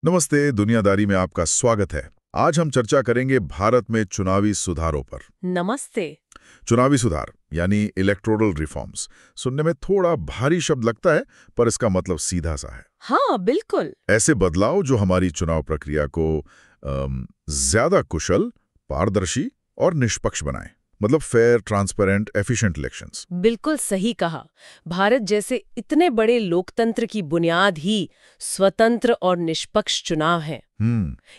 नमस्ते, दुनियादारी में आपका स्वागत है। आज हम चर्चा करेंगे भारत में चुनावी सुधारों पर। नमस्ते। चुनावी सुधार यानी इलेक्टोरल रिफॉर्म्स सुनने में थोड़ा भारी शब्द लगता है, पर इसका मतलब सीधा सा है। हाँ, बिल्कुल। ऐसे बदलाव जो हमारी चुनाव प्रक्रिया को ज्यादा कुशल, पारदर्शी और निष्पक्ष बनाए, मतलब फेयर, ट्रांसपेरेंट, एफिशिएंट इलेक्शंस। बिल्कुल सही कहा। भारत जैसे इतने बड़े लोकतंत्र की बुनियाद ही स्वतंत्र और निष्पक्ष चुनाव है।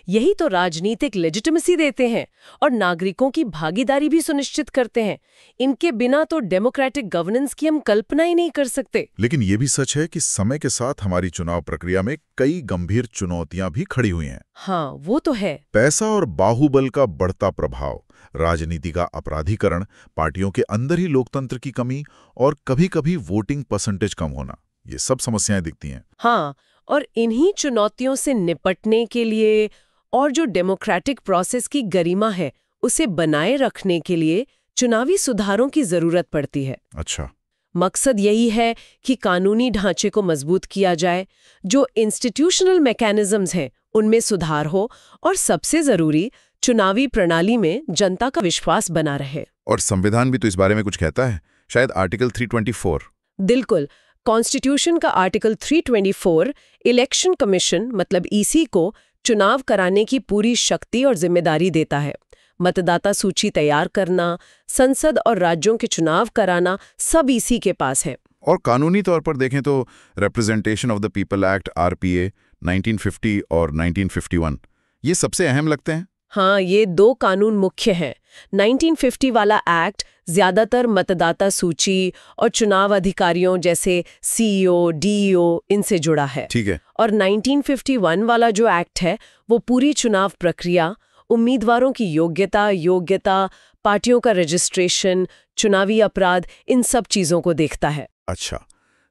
यही तो राजनीतिक लेजिटिमेसी देते हैं और नागरिकों की भागीदारी भी सुनिश्चित करते हैं। इनके बिना तो डेमोक्रेटिक गवर्नेंस की हम कल्पना ही नहीं कर सकते। लेकिन ये भी सच है कि समय के साथ हमारी चुनाव प्रक्रिया में कई गंभीर चुनौतियां भी खड़ी हुई हैं। हाँ, वो तो है। पैसा और बाहुबल का बढ़ता प्रभाव, राजनीति का अपराधीकरण, पार्टियों के अंदर ही लोकतंत्र की कमी और कभी-कभी वोटिंग परसेंटेज कम होना, ये सब समस्याएं दिखती हैं। हाँ, और इन्हीं चुनौतियों से निपटने के लिए और जो डेमोक्रेटिक प्रोसेस की गरिमा है उसे बनाए रखने के लिए चुनावी सुधारों की जरूरत पड़ती है। अच्छा। मकसद यही है कि कानूनी ढांचे को मजबूत किया जाए, जो इंस्टीट्यूशनल मैकेनिज्म्स हैं उनमें सुधार हो और सबसे जरूरी चुनावी प्रणाली में जनता का विश्वास बना रहे। और संविधान भी तो इस बारे में कुछ कहता है, शायद आर्टिकल 324। बिल्कुल। कॉन्स्टिट्यूशन का आर्टिकल 324 इलेक्शन कमीशन मतलब ईसी को चुनाव कराने की पूरी शक्ति और जिम्मेदारी देता है। मतदाता सूची तैयार करना, संसद और राज्यों के चुनाव कराना, सब ईसी के पास है। और कानूनी तौर पर देखें तो representation of the people act RPA 1950 और 1951 ये सबसे अहम लगते हैं। हाँ, ये दो कानून मुख्य हैं। 1950 वाला एक्ट ज्यादातर मतदाता सूची और चुनाव अधिकारियों जैसे सीईओ, डीईओ इनसे जुड़ा है। ठीक है। और 1951 वाला जो एक्ट है वो पूरी चुनाव प्रक्रिया, उम्मीदवारों की योग्यता, पार्टियों का रजिस्ट्रेशन, चुनावी अपराध, इन सब चीजों को देखता है। अच्छा,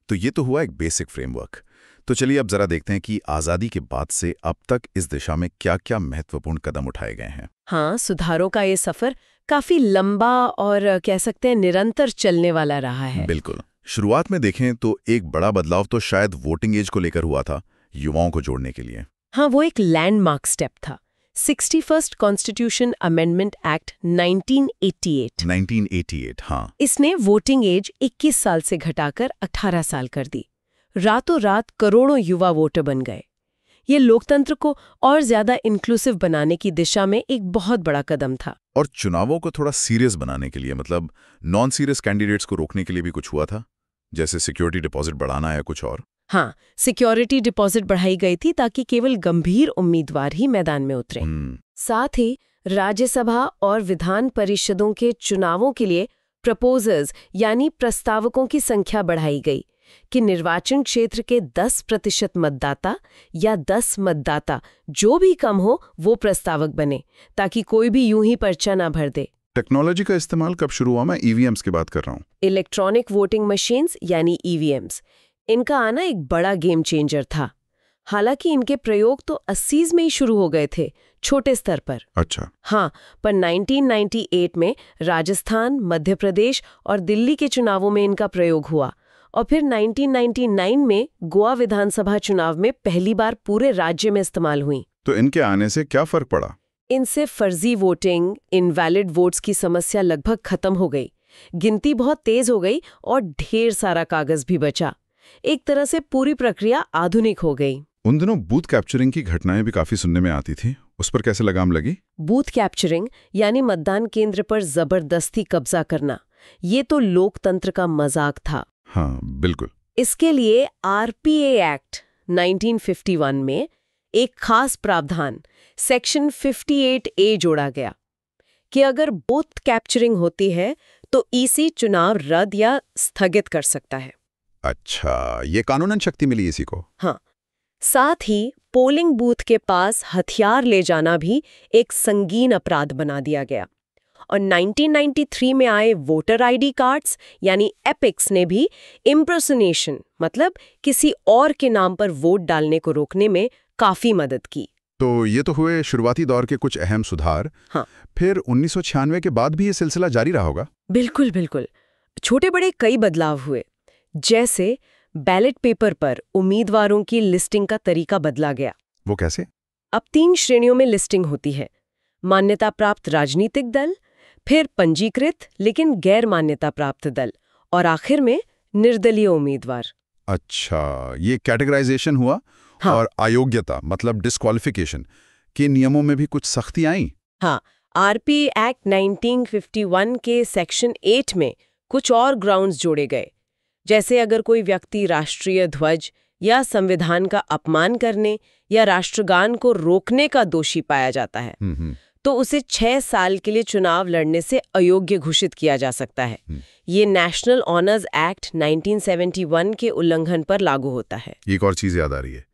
तो ये तो हुआ एक बेसिक फ्रेमवर्क। तो चलिए अब जरा देखते हैं कि आज़ादी के बाद से अब तक इस दिशा में क्या-क्या महत्वपूर्ण कदम उठाए गए हैं। हाँ, सुधारों का ये सफर काफी लंबा और कह सकते हैं निरंतर चलने वाला रहा है। बिल्कुल। शुरुआत में देखें तो एक बड़ा बदलाव तो शायद वोटिंग एज को लेकर हुआ था, युवाओं को जोड़ने के लिए। हाँ, वो एक लैंडमार्क स्टेप था। 61st constitution amendment act 1988। 1988, हाँ। इसने वोटिंग एज 21 साल से घटाकर 18 साल कर दी। रातों रात करोड़ों युवा वोटर बन गए। ये लोकतंत्र को और ज्यादा इंक्लूसिव बनाने की दिशा में एक बहुत बड़ा कदम था। और चुनावों को थोड़ा सीरियस बनाने के लिए, मतलब नॉन सीरियस कैंडिडेट्स को रोकने के लिए भी कुछ हुआ था, जैसे सिक्योरिटी डिपॉजिट बढ़ाना या कुछ और। हाँ, सिक्योरिटी डिपॉजिट बढ़ाई गई थी ताकि केवल गंभीर उम्मीदवार ही मैदान में उतरे। साथ ही राज्यसभा और विधान परिषदों के चुनावों के लिए प्रपोजर्स यानी प्रस्तावकों की संख्या बढ़ाई गई कि निर्वाचन क्षेत्र के 10% मतदाता या 10 मतदाता जो भी कम हो वो प्रस्तावक बने, ताकि कोई भी यूं ही पर्चा ना भर दे। टेक्नोलॉजी का इस्तेमाल कब शुरू हुआ? मैं ईवीएम्स की बात कर रहा हूँ। इलेक्ट्रॉनिक वोटिंग मशीन्स यानी ईवीएम्स, इनका आना एक बड़ा गेम चेंजर था। हालांकि इनके प्रयोग तो 80s में ही शुरू हो गए थे, छोटे स्तर पर। अच्छा। हाँ, पर 1998 में राजस्थान, मध्य प्रदेश और दिल्ली के चुनावों में इनका प्रयोग हुआ और फिर 1999 में गोवा विधानसभा चुनाव में पहली बार पूरे राज्य में इस्तेमाल हुई। तो इनके आने से क्या फर्क पड़ा? इनसे फर्जी वोटिंग, इनवैलिड वोट्स की समस्या लगभग खत्म हो गई। गिनती बहुत तेज हो गई और ढेर सारा कागज भी बचा। एक तरह से पूरी प्रक्रिया आधुनिक हो गई। उन दिनों बूथ कैप्चरिंग की घटनाएं भी काफी सुनने में आती थी, उस पर कैसे लगाम लगी? बूथ कैप्चरिंग यानी मतदान केंद्र पर जबरदस्ती कब्जा करना, ये तो लोकतंत्र का मजाक था। हाँ, बिल्कुल। इसके लिए आरपीए एक्ट 1951 में एक खास प्रावधान सेक्शन 58A जोड़ा गया कि अगर बूथ कैप्चरिंग होती है तो ईसी चुनाव रद्द या स्थगित कर सकता है। अच्छा, ये कानूनन शक्ति मिली इसी को। हाँ, साथ ही पोलिंग बूथ के पास हथियार ले जाना भी एक संगीन अपराध बना दिया गया। और 1993 में आए वोटर आईडी कार्ड्स यानी एपिक्स ने भी इम्पर्सनेशन मतलब किसी और के नाम पर वोट डालने को रोकने में काफी मदद की। तो ये तो हुए शुरुआती दौर के कुछ अहम सुधार। हाँ। फिर 1996 के बाद भी ये सिलसिला जारी रहा होगा? बिल्कुल बिल्कुल। छोटे बड़े कई बदलाव हुए, जैसे बैलेट पेपर पर उम्मीदवारों की लिस्टिंग का तरीका बदला गया। वो कैसे? अब 3 श्रेणियों में लिस्टिंग होती है। मान्यता प्राप्त राजनीतिक दल, फिर पंजीकृत लेकिन गैर मान्यता प्राप्त दल, और आखिर में निर्दलीय उम्मीदवार। अच्छा, ये कैटेगराइजेशन हुआ। हाँ। और अयोग्यता मतलब डिस्क्वालिफिकेशन के नियमों में भी कुछ सख्ती आई? हाँ, आरपी एक्ट 1951 के सेक्शन 8 में कुछ और ग्राउंड्स जोड़े गए। जैसे अगर कोई व्यक्ति राष्ट्रीय ध्वज या संविधान का अपमान करने या राष्ट्रगान को रोकने का दोषी पाया जाता है, तो उसे 6 साल के लिए चुनाव लड़ने से अयोग्य घोषित किया जा सकता है। ये नेशनल ऑनर्स एक्ट 1971 के उल्लंघन पर लागू होता है। एक और चीज याद आ रही है,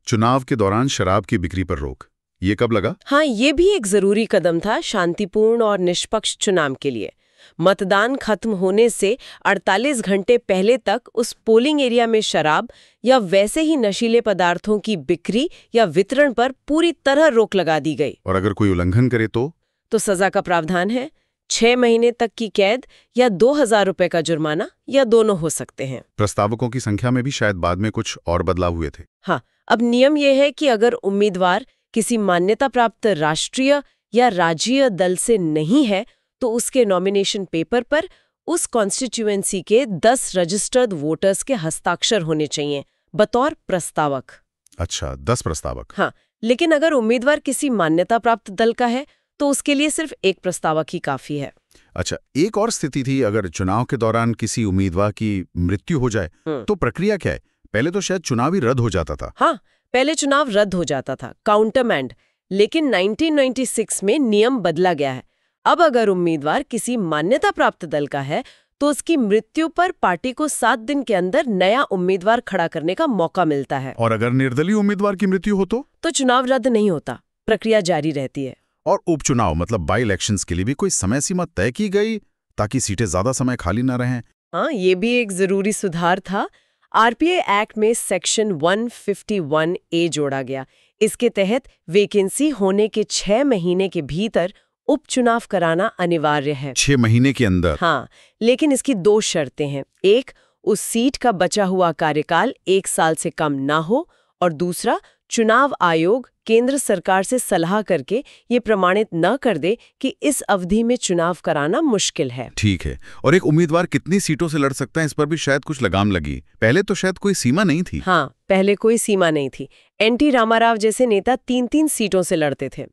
चुनाव के दौरान शराब की बिक्री पर रोक। ये कब लगा? हाँ, ये भी एक जरूरी कदम था शांतिपूर्ण और निष्पक्ष चुनाव के लिए। मतदान खत्म होने से 48 घंटे पहले तक उस पोलिंग एरिया में शराब या वैसे ही नशीले पदार्थों की बिक्री या वितरण पर पूरी तरह रोक लगा दी गई। और अगर कोई उल्लंघन करे तो सजा का प्रावधान है। 6 महीने तक की कैद या 2000 रुपए का जुर्माना या दोनों हो सकते हैं। प्रस्तावकों की संख्या में भी शायद बाद में कुछ और बदलाव हुए थे। हाँ, अब नियम यह है कि अगर उम्मीदवार किसी मान्यता प्राप्त राष्ट्रीय या राज्यीय दल से नहीं है तो उसके नॉमिनेशन पेपर पर उस कॉन्स्टिट्यूएंसी के 10 रजिस्टर्ड वोटर्स के हस्ताक्षर होने चाहिए बतौर प्रस्तावक। अच्छा, 10 प्रस्तावक। हाँ, लेकिन अगर उम्मीदवार किसी मान्यता प्राप्त दल का है तो उसके लिए सिर्फ एक प्रस्तावक ही काफी है। अच्छा, एक और स्थिति थी, अगर चुनाव के दौरान किसी उम्मीदवार की मृत्यु हो जाए तो प्रक्रिया क्या है? पहले तो शायद चुनाव ही रद्द हो जाता था। हाँ, पहले चुनाव रद्द हो जाता था, काउंटरमैंड। लेकिन 1996 में नियम बदला गया है। अब अगर उम्मीदवार किसी मान्यता प्राप्त दल का है तो उसकी मृत्यु पर पार्टी को 7 दिन के अंदर नया उम्मीदवार खड़ा करने का मौका मिलता है। और अगर निर्दलीय उम्मीदवार की मृत्यु हो तो चुनाव रद्द नहीं होता, प्रक्रिया जारी रहती है। और उपचुनाव मतलब बाई इलेक्शंस के लिए भी कोई समय सीमा तय की गई ताकि सीटें ज्यादा समय खाली न रहें? हाँ, ये भी एक जरूरी सुधार था। आरपीए एक्ट में सेक्शन 151A जोड़ा गया। इसके तहत वैकेंसी होने के 6 महीने के भीतर उपचुनाव कराना अनिवार्य है। 6 महीने के अंदर? हाँ, लेकिन इसकी 2 शर्तें हैं। एक, उस सीट का बचा हुआ कार्यकाल 1 साल से कम ना हो, और दूसरा, चुनाव आयोग केंद्र सरकार से सलाह करके ये प्रमाणित न कर दे कि इस अवधि में चुनाव कराना मुश्किल है। ठीक है। और एक उम्मीदवार कितनी सीटों से लड़ सकता है, इस पर भी शायद कुछ लगाम लगी। पहले तो शायद कोई सीमा नहीं थी। हाँ, पहले कोई सीमा नहीं थी। एनटी रामाराव जैसे नेता 3-3 सीटों से लड़ते थे।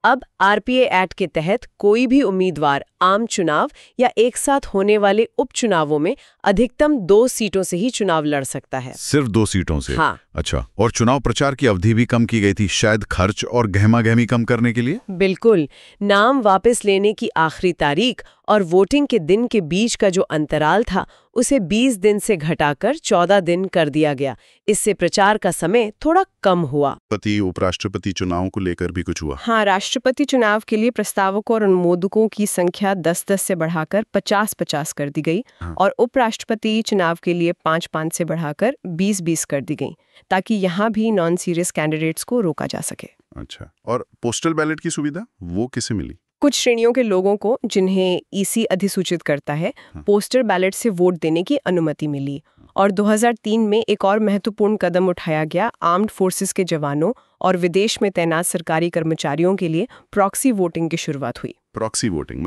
अब आरपीए एक्ट के तहत कोई भी उम्मीदवार आम चुनाव या एक साथ होने वाले उपचुनावों में अधिकतम 2 सीटों से ही चुनाव लड़ सकता है। सिर्फ 2 सीटों से? हाँ। अच्छा, और चुनाव प्रचार की अवधि भी कम की गई थी, शायद खर्च और गहमा-गहमी कम करने के लिए? बिल्कुल। नाम वापस लेने की आखिरी तारीख और वोटिंग के दिन के बीच का जो अंतराल था उसे 20 दिन से घटाकर 14 दिन कर दिया गया। इससे प्रचार का समय थोड़ा कम हुआ। उपराष्ट्रपति चुनाव को लेकर भी कुछ हुआ? हाँ, राष्ट्रपति चुनाव के लिए प्रस्तावकों और अनुमोदकों की संख्या 10-10 से बढ़ाकर 50-50 कर दी गई। हाँ। और उपराष्ट्रपति चुनाव के लिए 5-5 से बढ़ाकर 20-20 कर दी गई, ताकि यहाँ भी नॉन सीरियस कैंडिडेट्स को रोका जा सके। अच्छा, और पोस्टल बैलेट की सुविधा वो किसे मिली? कुछ श्रेणियों के लोगों को, जिन्हें ईसी अधिसूचित करता है, पोस्टल बैलेट से वोट देने की अनुमति मिली। और 2003 में एक और महत्वपूर्ण कदम उठाया गया। आर्म्ड फोर्सेस के जवानों और विदेश में तैनात सरकारी कर्मचारियों के लिए प्रॉक्सी वोटिंग की शुरुआत हुई। प्रॉक्सी वोटिंग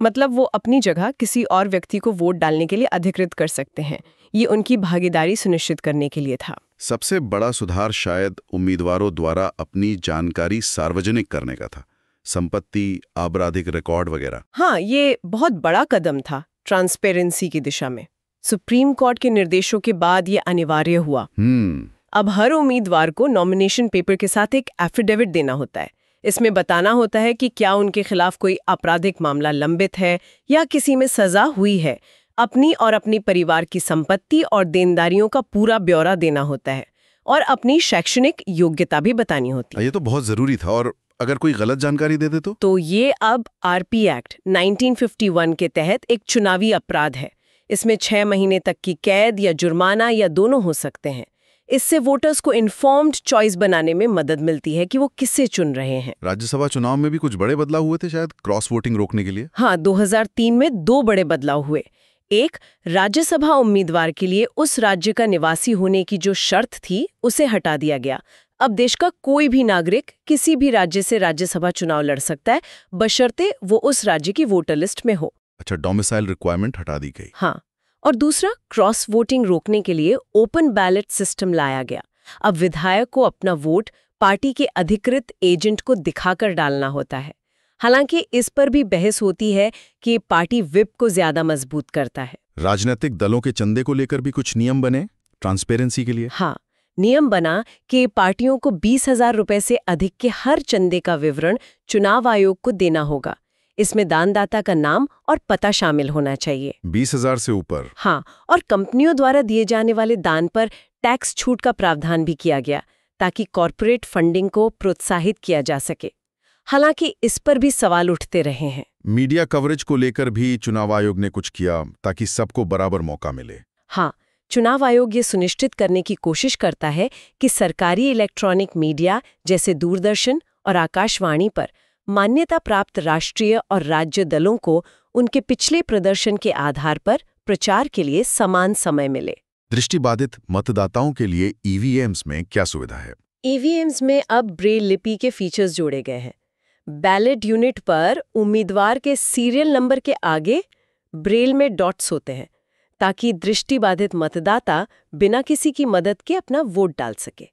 मतलब वो अपनी जगह किसी और व्यक्ति को वोट डालने के लिए अधिकृत कर सकते हैं। ये उनकी भागीदारी सुनिश्चित करने के लिए था। सबसे बड़ा सुधार शायद उम्मीदवारों द्वारा अपनी जानकारी सार्वजनिक करने का था, संपत्ति, आपराधिक रिकॉर्ड वगैरह। हाँ, ये बहुत बड़ा कदम था ट्रांसपेरेंसी की दिशा में। सुप्रीम कोर्ट के निर्देशों के बाद ये अनिवार्य हुआ। अब हर उम्मीदवार को नॉमिनेशन पेपर के साथ एक एफिडेविट देना होता है। इसमें बताना होता है कि क्या उनके खिलाफ कोई आपराधिक मामला लंबित है या किसी में सजा हुई है। अपनी और अपनी परिवार की संपत्ति और देनदारियों का पूरा ब्यौरा देना होता है, और अपनी शैक्षणिक योग्यता भी बतानी होती है। ये तो बहुत जरूरी था। और अगर कोई गलत जानकारी दे दे तो ये अब आरपी एक्ट 1951 के तहत एक चुनावी अपराध है। इसमें 6 महीने तक की कैद या जुर्माना या दोनों हो सकते हैं। इससे वोटर्स को इन्फॉर्म्ड चॉइस बनाने में मदद मिलती है कि वो किसे चुन रहे हैं। राज्यसभा चुनाव में भी कुछ बड़े बदलाव हुए थे शायद, क्रॉस वोटिंग रोकने के लिए। हाँ, 2003 में 2 बड़े बदलाव हुए। एक, राज्यसभा उम्मीदवार के लिए उस राज्य का निवासी होने की जो शर्त थी उसे हटा दिया गया। अब देश का कोई भी नागरिक किसी भी राज्य से राज्यसभा चुनाव लड़ सकता है, बशर्ते वो उस राज्य की वोटर लिस्ट में हो। अच्छा, डोमिसाइल रिक्वायरमेंट हटा दी गई। हाँ, और दूसरा, क्रॉस वोटिंग रोकने के लिए ओपन बैलेट सिस्टम लाया गया। अब विधायक को अपना वोट पार्टी के अधिकृत एजेंट को दिखाकर डालना होता है। हालांकि इस पर भी बहस होती है कि पार्टी विप को ज्यादा मजबूत करता है। राजनीतिक दलों के चंदे को लेकर भी कुछ नियम बने ट्रांसपेरेंसी के लिए। हाँ, नियम बना कि पार्टियों को 20,000 रुपए से अधिक के हर चंदे का विवरण चुनाव आयोग को देना होगा। इसमें दानदाता का नाम और पता शामिल होना चाहिए। 20,000 से ऊपर? हाँ, और कंपनियों द्वारा दिए जाने वाले दान पर टैक्स छूट का प्रावधान भी किया गया, ताकि कॉर्पोरेट फंडिंग को प्रोत्साहित किया जा सके। हालांकि इस पर भी सवाल उठते रहे हैं। मीडिया कवरेज को लेकर भी चुनाव आयोग ने कुछ किया ताकि सबको बराबर मौका मिले। हाँ, चुनाव आयोग ये सुनिश्चित करने की कोशिश करता है कि सरकारी इलेक्ट्रॉनिक मीडिया जैसे दूरदर्शन और आकाशवाणी पर मान्यता प्राप्त राष्ट्रीय और राज्य दलों को उनके पिछले प्रदर्शन के आधार पर प्रचार के लिए समान समय मिले। दृष्टिबाधित मतदाताओं के लिए ईवीएम्स में क्या सुविधा है? ईवीएम्स में अब ब्रेल लिपि के फीचर्स जोड़े गए हैं। बैलेट यूनिट पर उम्मीदवार के सीरियल नंबर के आगे ब्रेल में डॉट्स होते हैं, ताकि दृष्टिबाधित मतदाता बिना किसी की मदद के अपना वोट डाल सके।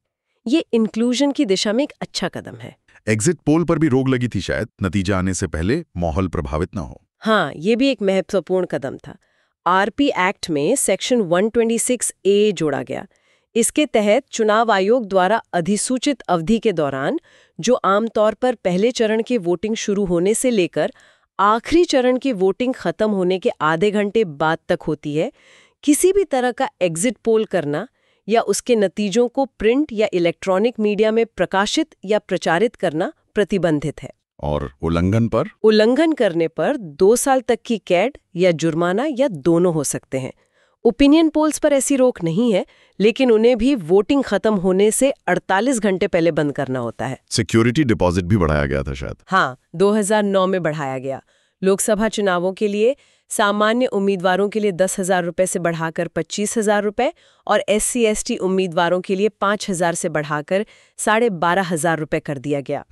ये इंक्लूजन की दिशा में एक अच्छा कदम है। एग्जिट पोल पर भी रोक लगी थी शायद, नतीजा आने से पहले माहौल प्रभावित न हो। हाँ, ये भी एक महत्वपूर्ण कदम था। आरपी एक्ट में सेक्शन 126A जोड़ा गया। इसके तहत चुनाव आयोग द्वारा अधिसूचित अवधि के दौरान, जो आमतौर पर पहले चरण की वोटिंग शुरू होने से लेकर आखिरी चरण की वोटिंग खत्म होने के आधे घंटे बाद तक होती है, किसी भी तरह का एग्जिट पोल करना या उसके नतीजों को प्रिंट या इलेक्ट्रॉनिक मीडिया में प्रकाशित या प्रचारित करना प्रतिबंधित है। और उल्लंघन करने पर 2 साल तक की कैद या जुर्माना या दोनों हो सकते हैं। ओपिनियन पोल्स पर ऐसी रोक नहीं है, लेकिन उन्हें भी वोटिंग खत्म होने से 48 घंटे पहले बंद करना होता है। सिक्योरिटी डिपॉजिट भी बढ़ाया गया था शायद। हाँ, 2009 में बढ़ाया गया। लोकसभा चुनावों के लिए सामान्य उम्मीदवारों के लिए 10,000 रुपए से बढ़ाकर 25,000 रुपए और SC/ST उम्मीदवारों के लिए 5,000 से बढ़ाकर 12,500 रुपए कर दिया गया।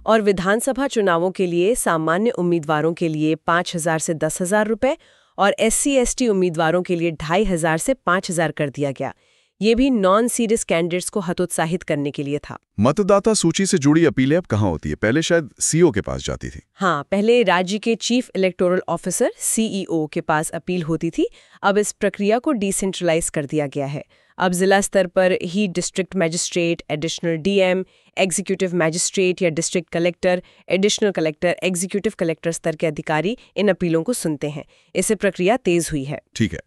और विधानसभा चुनावों के लिए सामान्य उम्मीदवारों के लिए 5,000 से 10,000 रुपए और SC/ST उम्मीदवारों के लिए 2,500 से 5,000 कर दिया गया। ये भी नॉन सीरियस कैंडिडेट्स को हतोत्साहित करने के लिए था। मतदाता सूची से जुड़ी अपीलें अब कहाँ होती है? पहले शायद सीईओ के पास जाती थी। हाँ, पहले राज्य के चीफ इलेक्टोरल ऑफिसर CEO के पास अपील होती थी। अब इस प्रक्रिया को डिसेंट्रलाइज कर दिया गया है। अब जिला स्तर पर ही district magistrate, additional DM, executive magistrate या district collector, additional collector, executive collector स्तर के अधिकारी इन अपीलों को सुनते हैं। इससे प्रक्रिया तेज हुई है। ठीक है,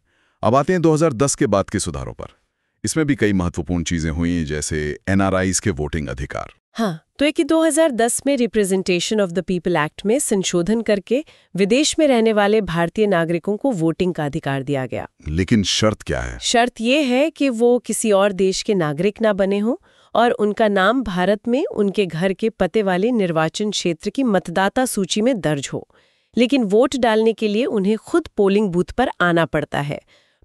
अब आते हैं 2010 के बाद के सुधारों पर। इसमें भी कई महत्वपूर्ण चीजें हुई, जैसे NRIs के वोटिंग अधिकार। हाँ, तो एक 2010 में representation of the people act में संशोधन करके विदेश में रहने वाले भारतीय नागरिकों को वोटिंग का अधिकार दिया गया। लेकिन शर्त क्या है? शर्त ये है कि वो किसी और देश के नागरिक ना बने हों और उनका नाम भारत में उनके घर के पते वाले निर्वाचन क्षेत्र की मतदाता सूची में दर्ज हो। लेकिन वोट डालने के लिए उन्हें खुद पोलिंग बूथ पर आना पड़ता है।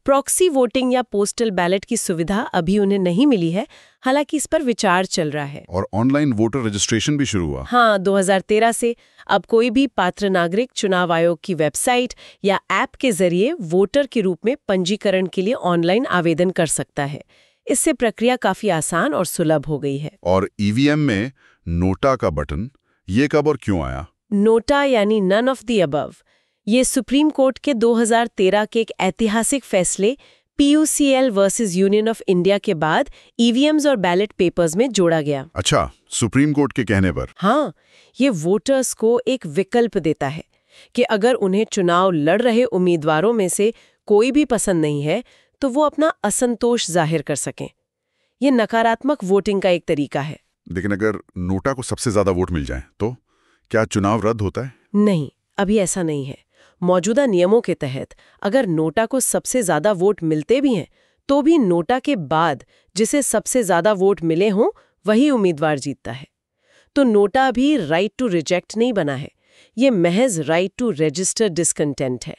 प्रॉक्सी वोटिंग या पोस्टल बैलेट की सुविधा अभी उन्हें नहीं मिली है, हालांकि इस पर विचार चल रहा है। और ऑनलाइन वोटर रजिस्ट्रेशन भी शुरू हुआ। हाँ, 2013 से अब कोई भी पात्र नागरिक चुनाव आयोग की वेबसाइट या ऐप के जरिए वोटर के रूप में पंजीकरण के लिए ऑनलाइन आवेदन कर सकता है। इससे प्रक्रिया काफी आसान और सुलभ हो गई है। और EVM में नोटा का बटन, ये कब और क्यों आया? नोटा यानी नन ऑफ द अबव, ये सुप्रीम कोर्ट के 2013 के एक ऐतिहासिक फैसले PUCL versus union of India के बाद EVMs और बैलेट पेपर्स में जोड़ा गया। अच्छा, सुप्रीम कोर्ट के कहने पर? हाँ, ये वोटर्स को एक विकल्प देता है कि अगर उन्हें चुनाव लड़ रहे उम्मीदवारों में से कोई भी पसंद नहीं है, तो वो अपना असंतोष जाहिर कर सकें। ये नकारात्मक वोटिंग का एक तरीका है। लेकिन अगर नोटा को सबसे ज्यादा वोट मिल जाए तो क्या चुनाव रद्द होता है? नहीं, अभी ऐसा नहीं है। मौजूदा नियमों के तहत अगर नोटा को सबसे ज्यादा वोट मिलते भी हैं, तो भी नोटा के बाद जिसे सबसे ज्यादा वोट मिले हों वही उम्मीदवार जीतता है। तो नोटा भी राइट टू रिजेक्ट नहीं बना है, ये महज राइट टू रजिस्टर डिसकंटेंट है।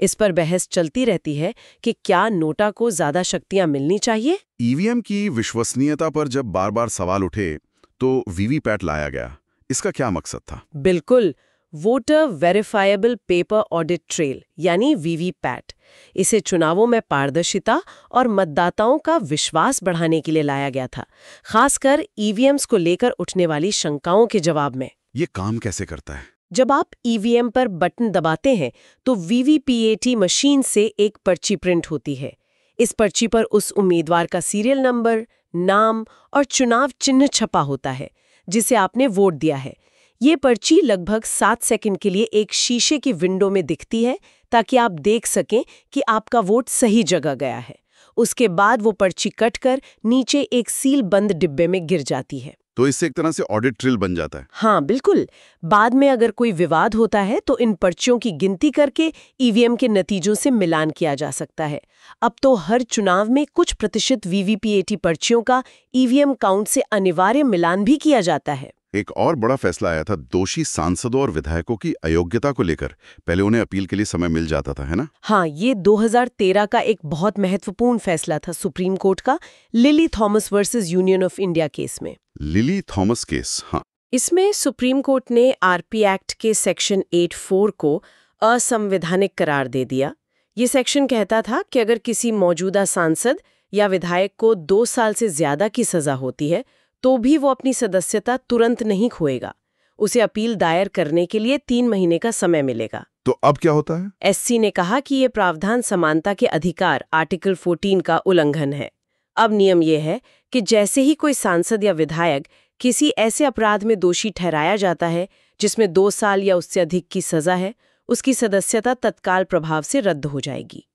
इस पर बहस चलती रहती है कि क्या नोटा को ज्यादा शक्तियां मिलनी चाहिए। ईवीएम की विश्वसनीयता पर जब बार-बार सवाल उठे तो वीवीपैट लाया गया। इसका क्या मकसद था? बिल्कुल, voter verifiable paper audit trail यानी वीवीपैट। इसे चुनावों में पारदर्शिता और मतदाताओं का विश्वास बढ़ाने के लिए लाया गया था, खासकर ईवीएम्स को लेकर उठने वाली शंकाओं के जवाब में। ये काम कैसे करता है? जब आप ईवीएम पर बटन दबाते हैं तो वीवीपीएटी मशीन से एक पर्ची प्रिंट होती है। इस पर्ची पर उस उम्मीदवार का सीरियल नंबर, नाम और चुनाव चिन्ह छपा होता है जिसे आपने वोट दिया है। ये पर्ची लगभग 7 सेकंड के लिए एक शीशे की विंडो में दिखती है ताकि आप देख सकें कि आपका वोट सही जगह गया है। उसके बाद वो पर्ची कटकर नीचे एक सील बंद डिब्बे में गिर जाती है। तो इससे एक तरह से ऑडिट ट्रेल बन जाता है। हाँ बिल्कुल। बाद में अगर कोई विवाद होता है तो इन पर्चियों की गिनती करके ईवीएम के नतीजों से मिलान किया जा सकता है। अब तो हर चुनाव में कुछ प्रतिशत वीवीपीएटी पर्चियों का ईवीएम काउंट से अनिवार्य मिलान भी किया जाता है। एक और बड़ा फैसला आया था दोषी सांसदों और विधायकों की अयोग्यता को लेकर। पहले उन्हें अपील के लिए समय मिल जाता था, है ना? हाँ, ये 2013 का एक बहुत महत्वपूर्ण फैसला था सुप्रीम कोर्ट का, lily Thomas versus union of India case में। लिली थॉमस केस, हाँ। इसमें सुप्रीम कोर्ट ने आरपी एक्ट के सेक्शन 84 को असंवैधानिक करार दे दिया। ये सेक्शन कहता था कि अगर किसी मौजूदा सांसद या विधायक को 2 साल से ज्यादा की सजा होती है तो भी वो अपनी सदस्यता तुरंत नहीं खोएगा। उसे अपील दायर करने के लिए 3 महीने का समय मिलेगा। तो अब क्या होता है? एससी ने कहा कि ये प्रावधान समानता के अधिकार आर्टिकल 14 का उल्लंघन है। अब नियम ये है कि जैसे ही कोई सांसद या विधायक किसी ऐसे अपराध में दोषी ठहराया जाता है जिसमें 2 साल या उससे अधिक की सजा है, उसकी सदस्यता तत्काल प्रभाव से रद्द हो जाएगी।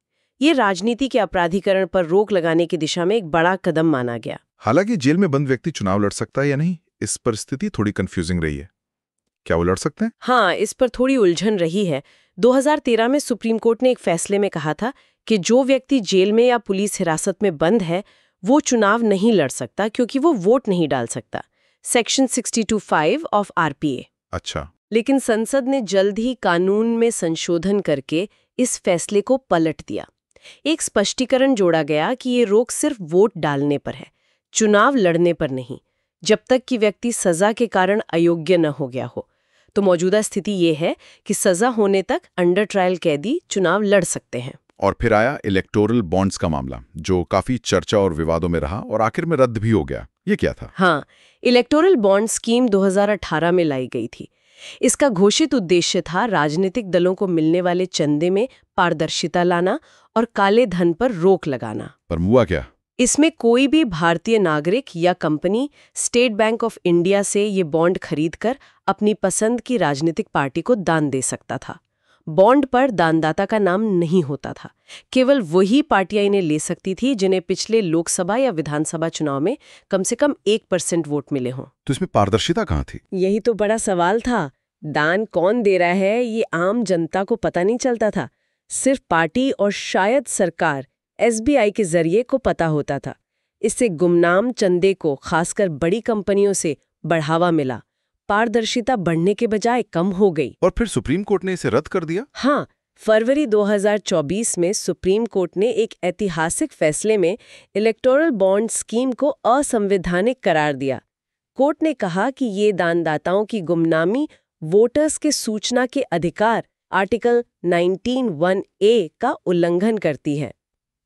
ये राजनीति के अपराधीकरण पर रोक लगाने की दिशा में एक बड़ा कदम माना गया। हालांकि जेल में बंद व्यक्ति चुनाव लड़ सकता है या नहीं, इस पर स्थिति थोड़ी कंफ्यूजिंग रही है। क्या वो लड़ सकते हैं? हाँ, इस पर थोड़ी उलझन रही है। 2013 में सुप्रीम कोर्ट ने एक फैसले में कहा था कि जो व्यक्ति जेल में या पुलिस हिरासत में बंद है वो चुनाव नहीं लड़ सकता क्योंकि वो वोट नहीं डाल सकता। Section 62(5) of RPA. अच्छा। लेकिन संसद ने जल्द ही कानून में संशोधन करके इस फैसले को पलट दिया। एक स्पष्टीकरण जोड़ा गया कि ये रोक सिर्फ वोट डालने पर है, चुनाव लड़ने पर नहीं, जब तक कि व्यक्ति सजा के कारण अयोग्य न हो गया हो। तो मौजूदा स्थिति ये है कि सजा होने तक अंडर ट्रायल कैदी चुनाव लड़ सकते हैं। और फिर आया इलेक्टोरल बॉन्ड्स का मामला, जो काफी चर्चा और विवादों में रहा और आखिर में रद्द भी हो गया। ये क्या था? हाँ, इलेक्टोरल बॉन्ड स्कीम 2018 में लाई गई थी। इसका घोषित उद्देश्य था राजनीतिक दलों को मिलने वाले चंदे में पारदर्शिता लाना और काले धन पर रोक लगाना। पर हुआ क्या? इसमें कोई भी भारतीय नागरिक या company state bank of India से ये बॉन्ड खरीदकर अपनी पसंद की राजनीतिक पार्टी को दान दे सकता था। बॉन्ड पर दानदाता का नाम नहीं होता था। केवल वही पार्टियां इन्हें ले सकती थी जिन्हें पिछले लोकसभा या विधानसभा चुनाव में कम से कम 1% वोट मिले हों। तो इसमें पारदर्शिता कहाँ थी? यही तो बड़ा सवाल था। दान कौन दे रहा है ये आम जनता को पता नहीं चलता था। सिर्फ पार्टी और शायद सरकार एसबीआई के जरिए को पता होता था। इससे गुमनाम चंदे को खासकर बड़ी कंपनियों से बढ़ावा मिला। पारदर्शिता बढ़ने के बजाय कम हो गई। और फिर सुप्रीम कोर्ट ने इसे रद्द कर दिया? हाँ, फरवरी 2024 में सुप्रीम कोर्ट ने एक ऐतिहासिक फैसले में इलेक्टोरल बॉन्ड स्कीम को असंवैधानिक करार दिया। कोर्ट ने कहा कि ये दानदाताओं की गुमनामी वोटर्स के सूचना के अधिकार आर्टिकल 19(1)(a) का उल्लंघन करती है।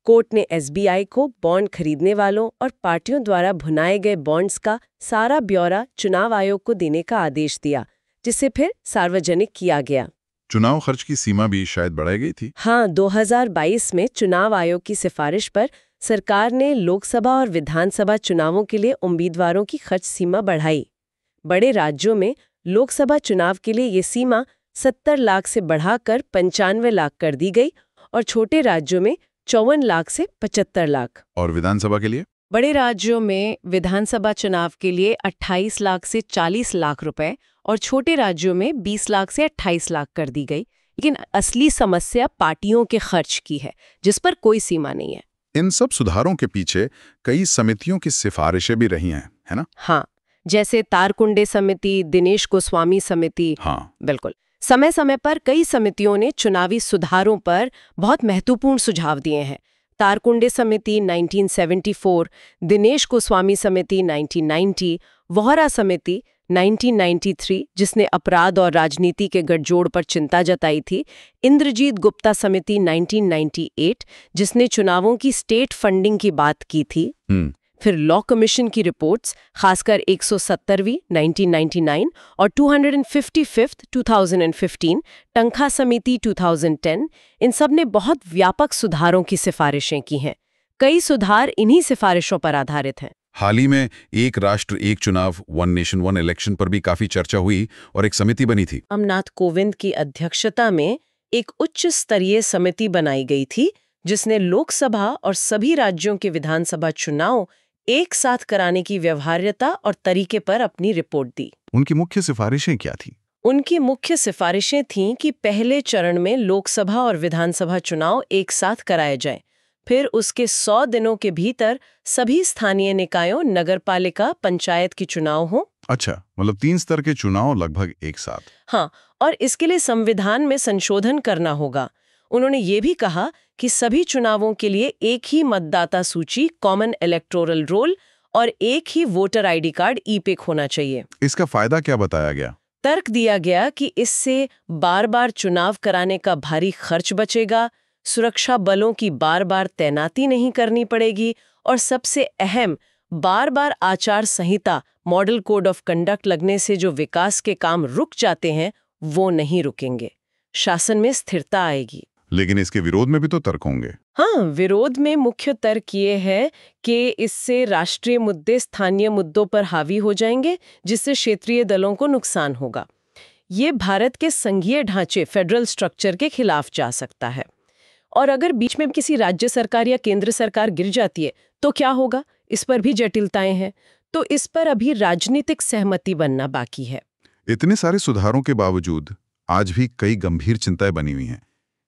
कोर्ट ने एसबीआई को बॉन्ड खरीदने वालों और पार्टियों द्वारा भुनाए गए बॉन्ड्स का सारा ब्यौरा चुनाव आयोग को देने का आदेश दिया, जिसे फिर सार्वजनिक किया गया। चुनाव खर्च की सीमा भी शायद बढ़ाई गई थी। हाँ, 2022 में चुनाव आयोग की सिफारिश पर सरकार ने लोकसभा और विधानसभा चुनावों के लिए उम्मीदवारों की खर्च सीमा बढ़ाई। बड़े राज्यों में लोकसभा चुनाव के लिए ये सीमा 70 लाख से बढ़ाकर 95 लाख कर दी गई और छोटे राज्यों में 54 लाख से 75 लाख। और विधानसभा के लिए? बड़े राज्यों में विधानसभा चुनाव के लिए 28 लाख से 40 लाख रुपए और छोटे राज्यों में 20 लाख से 28 लाख कर दी गई। लेकिन असली समस्या पार्टियों के खर्च की है, जिस पर कोई सीमा नहीं है। इन सब सुधारों के पीछे कई समितियों की सिफारिशें भी रही हैं, है ना? हाँ, जैसे तारकुंडे समिति, दिनेश गोस्वामी समिति। हाँ, बिल्कुल। समय समय पर कई समितियों ने चुनावी सुधारों पर बहुत महत्वपूर्ण सुझाव दिए हैं। तारकुंडे समिति 1974, दिनेश गोस्वामी समिति 1990, वोहरा समिति 1993 जिसने अपराध और राजनीति के गठजोड़ पर चिंता जताई थी, इंद्रजीत गुप्ता समिति 1998 जिसने चुनावों की स्टेट फंडिंग की बात की थी, फिर लॉ कमीशन की रिपोर्ट्स खासकर 170वीं 1999 और 255th 2015, टंका समिति 2010, इन सब ने बहुत व्यापक सुधारों की सिफारिशें की हैं। कई सुधार इन्हीं सिफारिशों पर आधारित हैं। हाल ही में एक राष्ट्र एक चुनाव, वन नेशन वन इलेक्शन पर भी काफी चर्चा हुई और एक समिति बनी थी। रामनाथ कोविंद की अध्यक्षता में एक उच्च स्तरीय समिति बनाई गई थी जिसने लोकसभा और सभी राज्यों के विधानसभा चुनाव एक साथ कराने की व्यवहार्यता और तरीके पर अपनी रिपोर्ट दी। उनकी मुख्य सिफारिशें क्या थी? उनकी मुख्य सिफारिशें थीं कि पहले चरण में लोकसभा और विधानसभा चुनाव एक साथ कराए जाएं, फिर उसके 100 दिनों के भीतर सभी स्थानीय निकायों, नगरपालिका, पंचायत की चुनाव हों। अच्छा, मतलब 3 स्तर के चुनाव लगभग एक साथ। हाँ, और इसके लिए संविधान में संशोधन करना होगा। उन्होंने ये भी कहा कि सभी चुनावों के लिए एक ही मतदाता सूची, कॉमन इलेक्टोरल रोल और एक ही वोटर आईडी कार्ड ई-पिक होना चाहिए। इसका फायदा क्या बताया गया? तर्क दिया गया कि इससे बार-बार चुनाव कराने का भारी खर्च बचेगा, सुरक्षा बलों की बार-बार तैनाती नहीं करनी पड़ेगी और सबसे अहम, बार-बार आचार संहिता, मॉडल कोड ऑफ कंडक्ट लगने से जो विकास के काम रुक जाते हैं वो नहीं रुकेंगे। शासन में स्थिरता आएगी। लेकिन इसके विरोध में भी तो तर्क होंगे। हाँ, विरोध में मुख्य तर्क ये है कि इससे राष्ट्रीय मुद्दे स्थानीय मुद्दों पर हावी हो जाएंगे, जिससे क्षेत्रीय दलों को नुकसान होगा। ये भारत के संघीय ढांचे, फेडरल स्ट्रक्चर के खिलाफ जा सकता है। और अगर बीच में किसी राज्य सरकार या केंद्र सरकार गिर जाती है तो क्या होगा, इस पर भी जटिलताएं हैं। तो इस पर अभी राजनीतिक सहमति बनना बाकी है। इतने सारे सुधारों के बावजूद आज भी कई गंभीर चिंताएं बनी हुई हैं।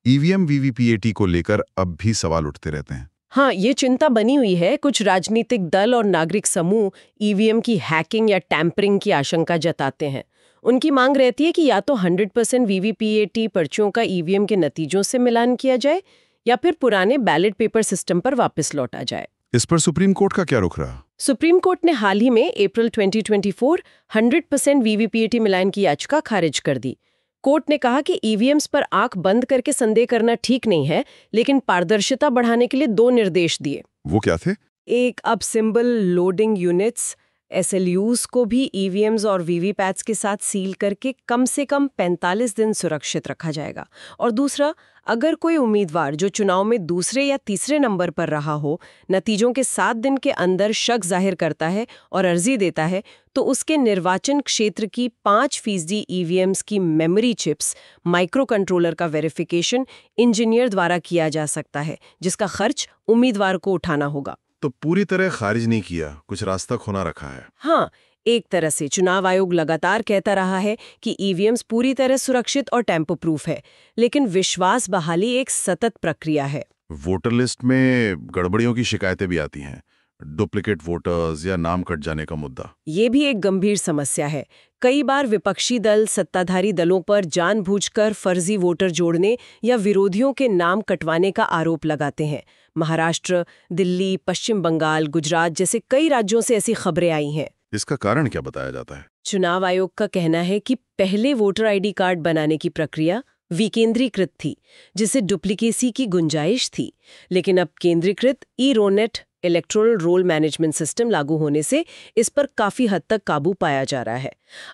ईवीएम वीवीपीएटी को लेकर अब भी सवाल उठते रहते हैं। हाँ, ये चिंता बनी हुई है। कुछ राजनीतिक दल और नागरिक समूह ईवीएम की हैकिंग या टैंपरिंग की आशंका जताते हैं। उनकी मांग रहती है कि या तो 100% वीवीपीएटी पर्चियों का ईवीएम के नतीजों से मिलान किया जाए या फिर पुराने बैलेट पेपर सिस्टम पर वापस लौटा जाए। इस पर सुप्रीम कोर्ट का क्या रुख रहा? सुप्रीम कोर्ट ने हाल ही में अप्रैल 2024 100% वीवीपीएटी मिलान की याचिका खारिज कर दी। कोर्ट ने कहा कि ईवीएम्स पर आंख बंद करके संदेह करना ठीक नहीं है, लेकिन पारदर्शिता बढ़ाने के लिए 2 निर्देश दिए। वो क्या थे? एक, अब सिंबल लोडिंग यूनिट्स SLUs को भी ईवीएम्स और वीवीपैट्स के साथ सील करके कम से कम 45 दिन सुरक्षित रखा जाएगा। और दूसरा, अगर कोई उम्मीदवार जो चुनाव में दूसरे या तीसरे नंबर पर रहा हो, नतीजों के 7 दिन के अंदर शक जाहिर करता है और अर्जी देता है, तो उसके निर्वाचन क्षेत्र की 5% ईवीएम्स की मेमोरी चिप्स, माइक्रो कंट्रोलर का वेरिफिकेशन इंजीनियर द्वारा किया जा सकता है, जिसका खर्च उम्मीदवार को उठाना होगा। तो पूरी तरह खारिज नहीं किया, कुछ रास्ता खोना रखा है। हाँ, एक तरह से चुनाव आयोग लगातार कहता रहा है कि ईवीएम्स पूरी तरह सुरक्षित और टेम्पो प्रूफ है, लेकिन विश्वास बहाली एक सतत प्रक्रिया है। वोटर लिस्ट में गड़बड़ियों की शिकायतें भी आती हैं, डुप्लीकेट वोटर्स या नाम कट जाने का मुद्दा। ये भी एक गंभीर समस्या है। कई बार विपक्षी दल सत्ताधारी दलों पर जानबूझकर फर्जी वोटर जोड़ने या विरोधियों के नाम कटवाने का आरोप लगाते हैं। महाराष्ट्र, दिल्ली, पश्चिम बंगाल, गुजरात जैसे कई राज्यों से ऐसी खबरें आई हैं। इसका कारण क्या बताया जाता है? चुनाव आयोग का कहना है कि पहले वोटर आईडी कार्ड बनाने की प्रक्रिया विकेंद्रीकृत थी, जिससे डुप्लीकेसी की गुंजाइश थी। लेकिन अब केंद्रीकृत ई-रोनेट इलेक्टोरल रोल मैनेजमेंट सिस्टम लागू होने से इस पर काफी हद तक काबू पाया जा रहा है।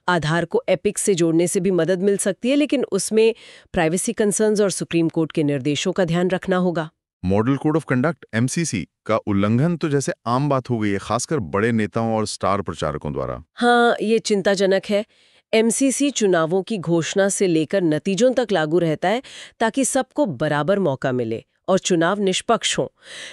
आधार को एपिक से जोड़ने से भी मदद मिल सकती है, लेकिन उसमें प्राइवेसी कंसर्न्स और सुप्रीम कोर्ट के निर्देशों का ध्यान रखना होगा। Model code of conduct MCC का उल्लंघन तो जैसे आम बात हो गई है, खासकर बड़े नेताओं और स्टार प्रचारकों द्वारा। हाँ, ये चिंताजनक है। MCC चुनावों की घोषणा से लेकर नतीजों तक लागू रहता है ताकि सबको बराबर मौका मिले और चुनाव निष्पक्ष हों।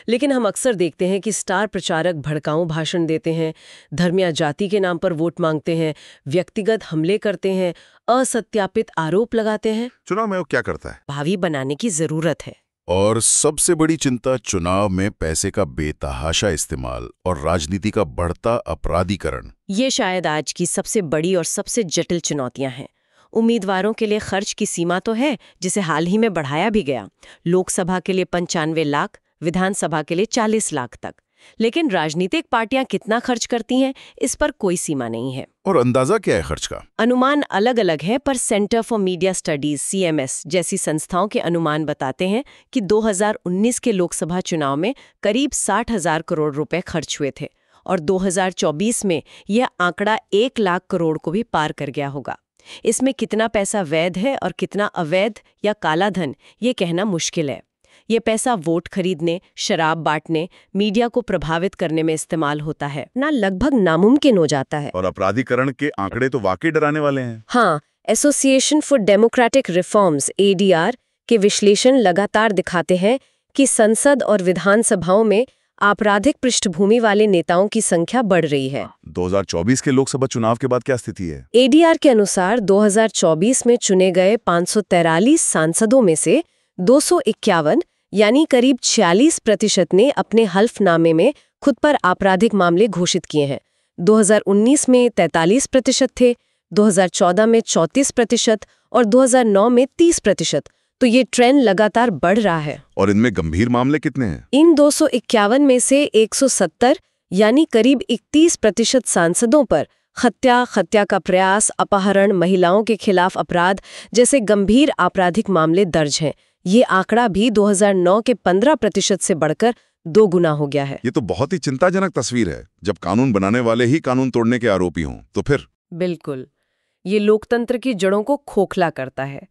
लेकिन हम अक्सर देखते हैं कि स्टार प्रचारक भड़काऊ भाषण देते हैं, धर्म या जाति के नाम पर वोट मांगते हैं, व्यक्तिगत हमले करते हैं, असत्यापित आरोप लगाते हैं। चुनाव आयोग क्या करता है? भावी बनाने की जरूरत है। और सबसे बड़ी चिंता चुनाव में पैसे का बेतहाशा इस्तेमाल और राजनीति का बढ़ता अपराधीकरण। ये शायद आज की सबसे बड़ी और सबसे जटिल चुनौतियां हैं। उम्मीदवारों के लिए खर्च की सीमा तो है, जिसे हाल ही में बढ़ाया भी गया। लोकसभा के लिए 95 लाख, विधानसभा के लिए 40 लाख तक। लेकिन राजनीतिक पार्टियां कितना खर्च करती हैं, इस पर कोई सीमा नहीं है। और अंदाजा क्या है खर्च का? अनुमान अलग अलग है, पर centre for media studies CMS जैसी संस्थाओं के अनुमान बताते हैं कि 2019 के लोकसभा चुनाव में करीब 60,000 करोड़ रुपए खर्च हुए थे और 2024 में यह आंकड़ा 1 लाख करोड़ को भी पार कर गया होगा। इसमें कितना पैसा वैध है और कितना अवैध या काला धन, ये कहना मुश्किल है। ये पैसा वोट खरीदने, शराब बांटने, मीडिया को प्रभावित करने में इस्तेमाल होता है ना, लगभग नामुमकिन हो जाता है। और अपराधीकरण के आंकड़े तो वाकई डराने वाले हैं। हाँ, association for democratic reforms ADR के विश्लेषण लगातार दिखाते हैं कि संसद और विधानसभाओं में आपराधिक पृष्ठभूमि वाले नेताओं की संख्या बढ़ रही है। 2024 के लोकसभा चुनाव के बाद क्या स्थिति है? ADR के अनुसार 2024 में चुने गए 543 सांसदों में से 251 यानी करीब 46% ने अपने हल्फनामे में खुद पर आपराधिक मामले घोषित किए हैं। 2019 में 43% थे, 2014 में 34% और 2009 में 30%। तो ये ट्रेंड लगातार बढ़ रहा है। और इनमें गंभीर मामले कितने हैं? इन 251 में से 170 यानी करीब 31% सांसदों पर हत्या का प्रयास, अपहरण, महिलाओं के खिलाफ अपराध जैसे गंभीर आपराधिक मामले दर्ज हैं। ये आंकड़ा भी 2009 के 15% से बढ़कर 2 गुना हो गया है। ये तो बहुत ही चिंताजनक तस्वीर है। जब कानून बनाने वाले ही कानून तोड़ने के आरोपी हों तो फिर? बिल्कुल, ये लोकतंत्र की जड़ों को खोखला करता है।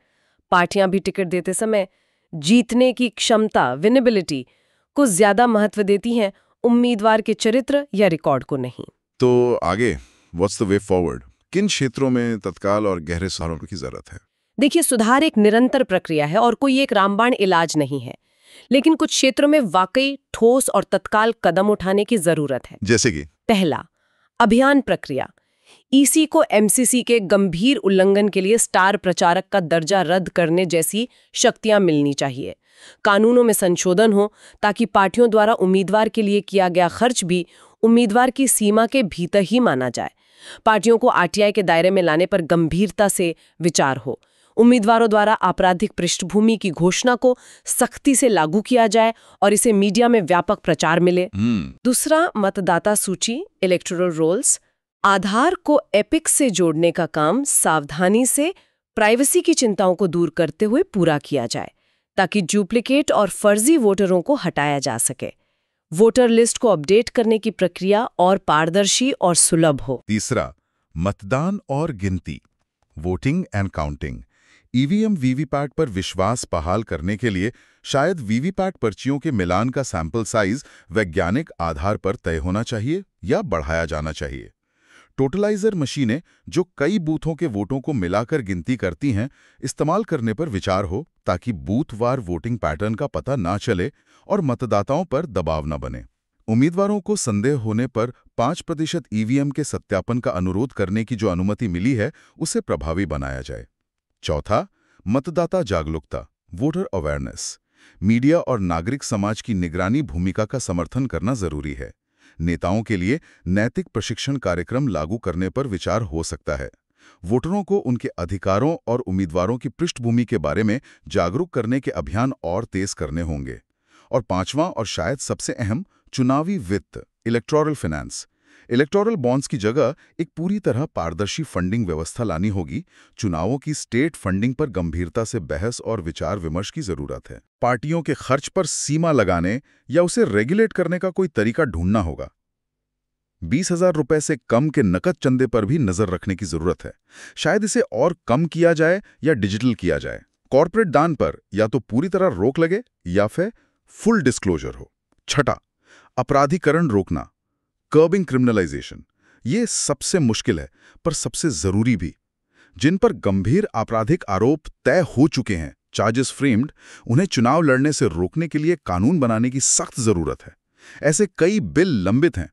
पार्टियां भी टिकट देते समय जीतने की क्षमता, विनेबिलिटी को ज्यादा महत्व देती हैं, उम्मीदवार के चरित्र या रिकॉर्ड को नहीं। तो आगे व्हाट्स द वे फॉरवर्ड? किन क्षेत्रों में तत्काल और गहरे सुधारों की जरूरत है? देखिए, सुधार एक निरंतर प्रक्रिया है और कोई एक रामबाण इलाज नहीं है, लेकिन कुछ क्षेत्रों में वाकई ठोस और तत्काल कदम उठाने की जरूरत है। जैसे कि? पहला, अभियान प्रक्रिया। EC को MCC के गंभीर उल्लंघन के लिए स्टार प्रचारक का दर्जा रद्द करने जैसी शक्तियां मिलनी चाहिए। कानूनों में संशोधन हो ताकि पार्टियों द्वारा उम्मीदवार के लिए किया गया खर्च भी उम्मीदवार की सीमा के भीतर ही माना जाए। पार्टियों को RTI के दायरे में लाने पर गंभीरता से विचार हो। उम्मीदवारों द्वारा आपराधिक पृष्ठभूमि की घोषणा को सख्ती से लागू किया जाए और इसे मीडिया में व्यापक प्रचार मिले। दूसरा, मतदाता सूची, इलेक्टोरल रोल्स। आधार को एपिक से जोड़ने का काम सावधानी से प्राइवेसी की चिंताओं को दूर करते हुए पूरा किया जाए ताकि डुप्लीकेट और फर्जी वोटरों को हटाया जा सके। वोटर लिस्ट को अपडेट करने की प्रक्रिया और पारदर्शी और सुलभ हो। तीसरा, मतदान और गिनती, voting and counting. EVM VVPAT पर विश्वास बहाल करने के लिए शायद वीवीपैट पर्चियों के मिलान का सैंपल साइज वैज्ञानिक आधार पर तय होना चाहिए या बढ़ाया जाना चाहिए। टोटलाइजर मशीनें जो कई बूथों के वोटों को मिलाकर गिनती करती हैं, इस्तेमाल करने पर विचार हो ताकि बूथवार वोटिंग पैटर्न का पता ना चले और मतदाताओं पर दबाव न बने। उम्मीदवारों को संदेह होने पर 5% EVM के सत्यापन का अनुरोध करने की जो अनुमति मिली है, उसे प्रभावी बनाया जाए। चौथा, मतदाता जागरूकता, वोटर अवेयरनेस। मीडिया और नागरिक समाज की निगरानी भूमिका का समर्थन करना जरूरी है। नेताओं के लिए नैतिक प्रशिक्षण कार्यक्रम लागू करने पर विचार हो सकता है। वोटरों को उनके अधिकारों और उम्मीदवारों की पृष्ठभूमि के बारे में जागरूक करने के अभियान और तेज करने होंगे। और पांचवां और शायद सबसे अहम, चुनावी वित्त, इलेक्टोरल फाइनेंस। इलेक्टोरल बॉन्ड्स की जगह एक पूरी तरह पारदर्शी फंडिंग व्यवस्था लानी होगी। चुनावों की स्टेट फंडिंग पर गंभीरता से बहस और विचार विमर्श की जरूरत है। पार्टियों के खर्च पर सीमा लगाने या उसे रेगुलेट करने का कोई तरीका ढूंढना होगा। 20,000 रुपए से कम के नकद चंदे पर भी नजर रखने की जरूरत है। शायद इसे और कम किया जाए या डिजिटल किया जाए। कॉर्पोरेट दान पर या तो पूरी तरह रोक लगे या फिर फुल डिस्क्लोजर हो। छठा, अपराधीकरण रोकना, कर्बिंग क्रिमिनलाइजेशन। ये सबसे मुश्किल है पर सबसे जरूरी भी। जिन पर गंभीर आपराधिक आरोप तय हो चुके हैं, चार्जेस फ्रेम्ड, उन्हें चुनाव लड़ने से रोकने के लिए कानून बनाने की सख्त जरूरत है। ऐसे कई बिल लंबित हैं।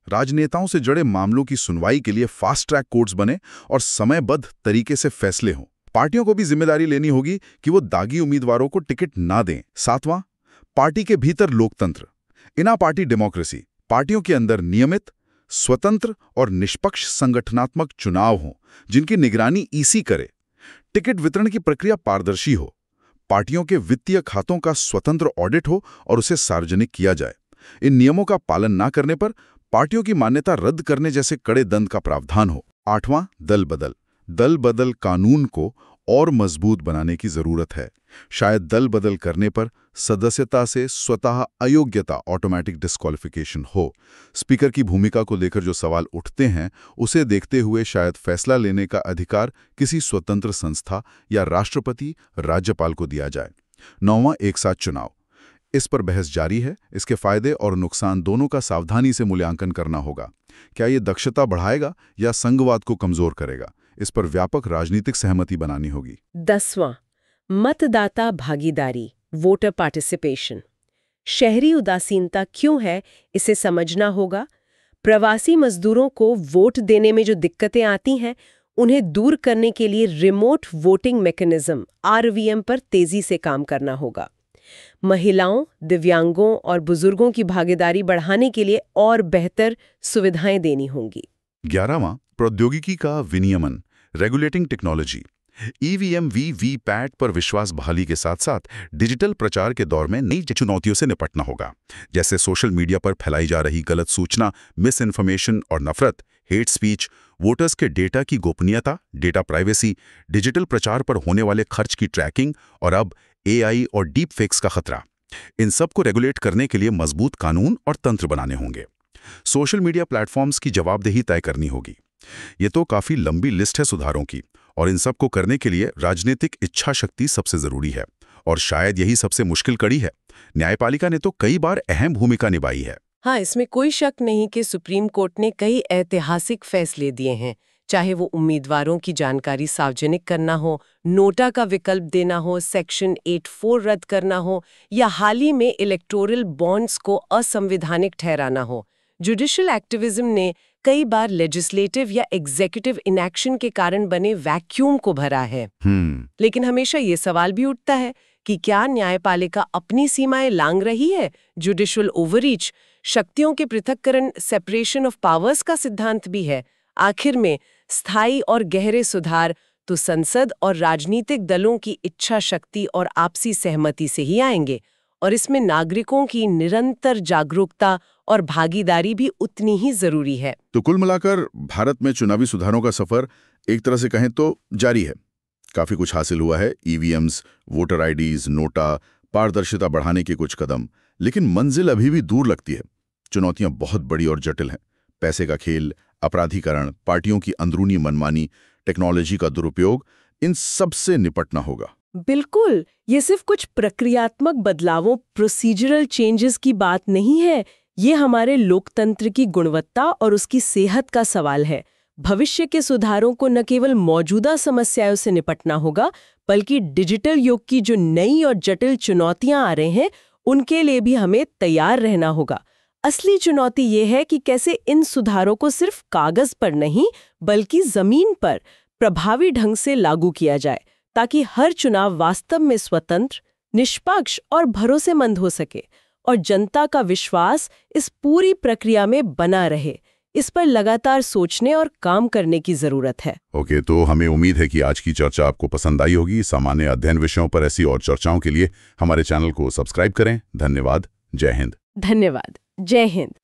राजनेताओं से जुड़े मामलों की सुनवाई के लिए फास्ट ट्रैक कोर्ट्स बने और समयबद्ध तरीके से फैसले हों। पार्टियों को भी जिम्मेदारी लेनी होगी कि वो दागी उम्मीदवारों को टिकट ना दें। सातवां, पार्टी के भीतर लोकतंत्र, इना पार्टी डेमोक्रेसी। पार्टियों के अंदर नियमित, स्वतंत्र और निष्पक्ष संगठनात्मक चुनाव हों जिनकी निगरानी EC करे। टिकट वितरण की प्रक्रिया पारदर्शी हो, पार्टियों के वित्तीय खातों का स्वतंत्र ऑडिट हो और उसे सार्वजनिक किया जाए। इन नियमों का पालन न करने पर पार्टियों की मान्यता रद्द करने जैसे कड़े दंड का प्रावधान हो। 8वां, दल बदल। दल बदल कानून को और मजबूत बनाने की जरूरत है। शायद दल बदल करने पर सदस्यता से स्वतः अयोग्यता ऑटोमेटिक डिस्क्वालिफिकेशन हो। स्पीकर की भूमिका को लेकर जो सवाल उठते हैं, उसे देखते हुए शायद फैसला लेने का अधिकार किसी स्वतंत्र संस्था या राष्ट्रपति, राज्यपाल को दिया जाए। 9वां, एक साथ चुनाव। इस पर बहस जारी है। इसके फायदे और नुकसान दोनों का सावधानी से मूल्यांकन करना होगा। क्या ये दक्षता बढ़ाएगा या संघवाद को कमजोर करेगा? इस पर व्यापक राजनीतिक सहमति बनानी होगी। 10वां, मतदाता भागीदारी, वोटर पार्टिसिपेशन। शहरी उदासीनता क्यों है, इसे समझना होगा। प्रवासी मजदूरों को वोट देने में जो दिक्कतें आती हैं, उन्हें दूर करने के लिए रिमोट वोटिंग मैकेनिज्म (RVM) पर तेजी से काम करना होगा। महिलाओं, दिव्यांगों और बुजुर्गों की भागीदारी बढ़ाने के लिए और बेहतर सुविधाएं देनी होंगी। 11वां, प्रौद्योगिकी का विनियमन, रेगुलेटिंग टेक्नोलॉजी। EVM वीवीपैट पर विश्वास बहाली के साथ साथ डिजिटल प्रचार के दौर में नई चुनौतियों से निपटना होगा, जैसे सोशल मीडिया पर फैलाई जा रही गलत सूचना, मिस इन्फॉर्मेशन और नफरत, हेट स्पीच, वोटर्स के डेटा की गोपनीयता, डेटा प्राइवेसी, डिजिटल प्रचार पर होने वाले खर्च की ट्रैकिंग और अब AI और डीप फेक्स का खतरा। इन सब को रेगुलेट करने के लिए मजबूत कानून और तंत्र बनाने होंगे। सोशल मीडिया प्लेटफॉर्म्स की जवाबदेही तय करनी होगी। ये तो काफी लंबी लिस्ट है सुधारों की, और इन सब को करने के लिए राजनीतिक इच्छा शक्ति सबसे जरूरी है, और शायद यही सबसे मुश्किल कड़ी है। न्यायपालिका ने तो कई बार अहम भूमिका निभाई है। हाँ, इसमें कोई शक नहीं कि सुप्रीम कोर्ट ने कई ऐतिहासिक फैसले दिए हैं, चाहे वो उम्मीदवारों की जानकारी सार्वजनिक करना हो, नोटा का विकल्प देना हो, सेक्शन 84 रद्द करना हो, या हाल ही में इलेक्टोरल बॉन्ड्स को असंवैधानिक ठहराना हो। जुडिशियल एक्टिविज्म ने कई बार लेजिस्लेटिव या एग्जीक्यूटिव इनएक्शन के कारण बने वैक्यूम को भरा है। लेकिन हमेशा ये सवाल भी उठता है कि क्या न्यायपालिका अपनी सीमाएं लांघ रही है? जुडिशियल ओवररीच, शक्तियों के पृथक्करण, सेपरेशन ऑफ पावर्स का सिद्धांत भी है। आखिर में स्थायी और गहरे सुधार तो संसद और राजनीतिक दलों की इच्छा शक्ति और आपसी सहमति से ही आएंगे, और इसमें नागरिकों की निरंतर जागरूकता और भागीदारी भी उतनी ही जरूरी है। तो कुल मिलाकर भारत में चुनावी सुधारों का सफर एक तरह से कहें तो जारी है। काफी कुछ हासिल हुआ है, EVMs, वोटर IDs, नोटा, पारदर्शिता बढ़ाने के कुछ कदम, लेकिन मंजिल अभी भी दूर लगती है। चुनौतियां बहुत बड़ी और जटिल हैं। पैसे का खेल, अपराधीकरण, पार्टियों की अंदरूनी मनमानी, टेक्नोलॉजी का दुरुपयोग, इन सब से निपटना होगा। बिल्कुल, ये सिर्फ कुछ प्रक्रियात्मक बदलावों, प्रोसीजरल चेंजेस की बात नहीं है। ये हमारे लोकतंत्र की गुणवत्ता और उसकी सेहत का सवाल है। भविष्य के सुधारों को न केवल मौजूदा समस्याओं से निपटना होगा, बल्कि डिजिटल युग की जो नई और जटिल चुनौतियां आ रहे हैं, उनके लिए भी हमें तैयार रहना होगा। असली चुनौती ये है कि कैसे इन सुधारों को सिर्फ कागज पर नहीं, बल्कि जमीन पर प्रभावी ढंग से लागू किया जाए, ताकि हर चुनाव वास्तव में स्वतंत्र, निष्पक्ष और भरोसेमंद हो सके, और जनता का विश्वास इस पूरी प्रक्रिया में बना रहे। इस पर लगातार सोचने और काम करने की जरूरत है। ओके, तो हमें उम्मीद है कि आज की चर्चा आपको पसंद आई होगी। सामान्य अध्ययन विषयों पर ऐसी और चर्चाओं के लिए हमारे चैनल को सब्सक्राइब करें। धन्यवाद। जय हिंद। धन्यवाद। जय हिंद।